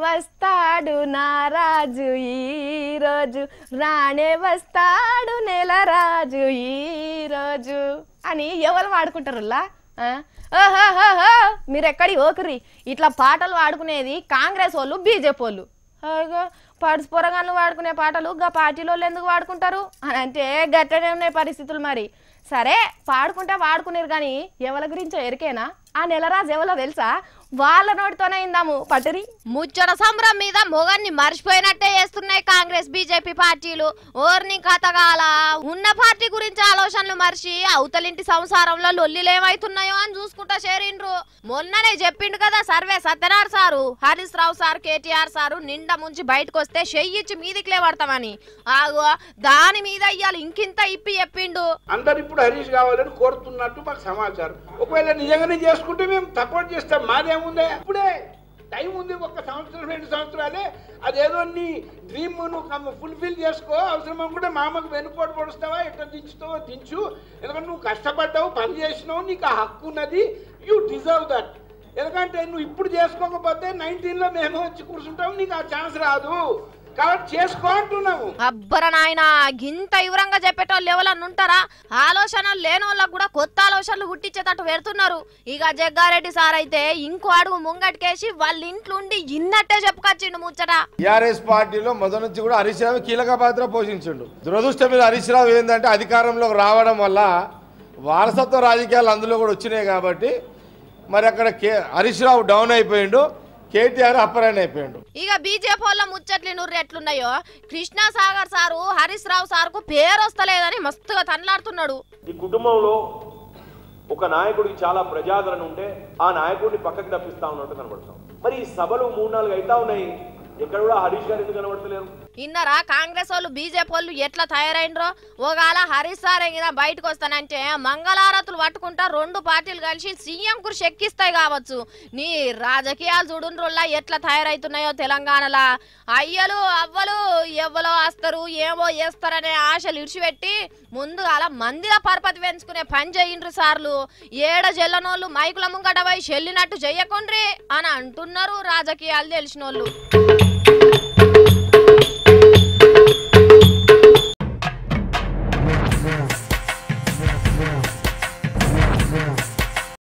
వస్తాడు నారాజు ఈ రోజు రానే వస్తాడు నెలరాజు ఈ రోజు అని ఎవరు వాడుకుంటారులా ఓహోహోహో మీరు ఎక్కడి ఓకురి ఇట్లా పాటలు వాడుకునేది కాంగ్రెస్ వాళ్ళు బీజేపీ వాళ్ళు పడుసు పొరగాళ్ళు వాడుకునే పాటలు గా పార్టీలో ఎందుకు వాడుకుంటారు అని అంటే గట్టనే ఉన్నాయి పరిస్థితులు మరి సరే పాడుకుంటే వాడుకునేరు కానీ ఎవరి గురించో ఎరికేనా ఆ నెలరాజు ఎవరో తెలుసా వాళ్ళ నోటితోనే ఇందాము పట్టరి ముచ్చట సంబరం మీద మొగన్ని మర్చిపోయినట్టే చేస్తున్నాయి కాంగ్రెస్ బీజేపీ పార్టీలు ఓర్ని కథగాల ఉన్న పార్టీ గురించి ఆలోచనలు మర్చి అవతలింటి సంసారంలో లొల్లిలేమైతున్నాయో అని చూసుకుంటా చేరిండ్రు మొన్ననే చెప్పిండు కదా survey Satyanarayana sir Harish Rao sir KTR sir నిండా ముంచి బయటకు వస్తే చెయ్యిచ్చి మీదికి లేవడతామని ఆగో దాని మీద ఇయ్యాలి ఇంకింత ఇప్పి చెప్పిండు అందరు ఇప్పుడు హరీష్ కావాలని కోరుతున్నట్టు మాకు సమాచారం ఒకవేళ నిజంగానే చేసుకుంటే మేము సపోర్ట్ చేస్తాం మాదేముందే ఇప్పుడే టైం ఉంది ఒక సంవత్సరం 2 సంవత్సరాలే అదేదో నీ డ్రీమ్ నువ్వు ఫుల్ఫిల్ చేసుకో అవసరం అనుకుంటే మామకు వెనుకోటు పొడుస్తావా ఎట్లా దించుతావో దించు ఎందుకంటే నువ్వు కష్టపడ్డావు పని చేసినావు నీకు ఆ హక్కు ఉన్నది యూ డిజర్వ్ దట్ ఎందుకంటే నువ్వు ఇప్పుడు చేసుకోకపోతే 19లో మేము వచ్చి కూర్చుంటావు నీకు ఆ ఛాన్స్ రాదు కాబట్టి చేసుకో అంటున్నాము అబ్బర నాయన గింత వివరంగా చెప్పేటోళ్ళు ఎవరన్నా ఉంటారా ఆలోచనలు లేని వాళ్ళకు కూడా కొత్త ఆలోచనలు పుట్టించేటట్టు పెడుతున్నారు ఇక జగ్గారెడ్డి సార్ అయితే ఇంకో అడుగు ముంగటికేసి వాళ్ళ ఇంట్లో ఉండి ఇన్నట్టే చెప్పుకొచ్చిండు ముచ్చట టీఆర్ఎస్ పార్టీలో మొదటి నుంచి కూడా హరీష్ రావు కీలక పాత్ర పోషించిండు దురదృష్టం మీద హరీష్ రావు ఏంటంటే అధికారంలోకి రావడం వల్ల వారసత్వ రాజకీయాలు అందులో కూడా వచ్చినాయి కాబట్టి మరి అక్కడ హరీష్ రావు డౌన్ అయిపోయిండు కేటీఆర్ అప్పరాయణ అయిపోయాడు ఇక బీజేపీ వాళ్ళ ముచ్చట్లు నూరు ఎట్లున్నాయో కృష్ణా సాగర్ సారు హరీష్ రావు సార్కు పేరు వస్తలేదని మస్తుగా తనలాడుతున్నాడు ఈ కుటుంబంలో ఒక నాయకుడికి చాలా ప్రజాదరణ ఉంటే ఆ నాయకుడిని పక్కకి తప్పిస్తా ఉన్నట్టు కనబడతాం మరి ఈ సభలు 3-4 అయితా ఉన్నాయి ఎక్కడ కూడా హరీష్ గారు ఎందుకు కనబడతలేరు ఇన్నరా కాంగ్రెస్ వాళ్ళు బీజేపీ వాళ్ళు ఎట్లా తయారైనరో ఒకవేళ హరీష్ సార్ అయినా బయటకు వస్తానంటే మంగళారతులు పట్టుకుంటా 2 పార్టీలు కలిసి సీఎం కు శక్కిస్తాయి కావచ్చు నీ రాజకీయాలు చూడుండ్రోల్లా ఎట్లా తయారైతున్నాయో తెలంగాణలో అయ్యలు అవ్వలు ఎవ్వలో వస్తారు ఏమో చేస్తారనే ఆశలు ఇడిచిపెట్టి ముందుగా మందిర పరపతి పెంచుకునే పని చేయండ్రు సార్లు ఏడ జల్లనోళ్ళు మైకుల ముంగట పోయి చెల్లినట్టు చెయ్యకుండ్రి అని అంటున్నారు రాజకీయాలు తెలిసిన వాళ్ళు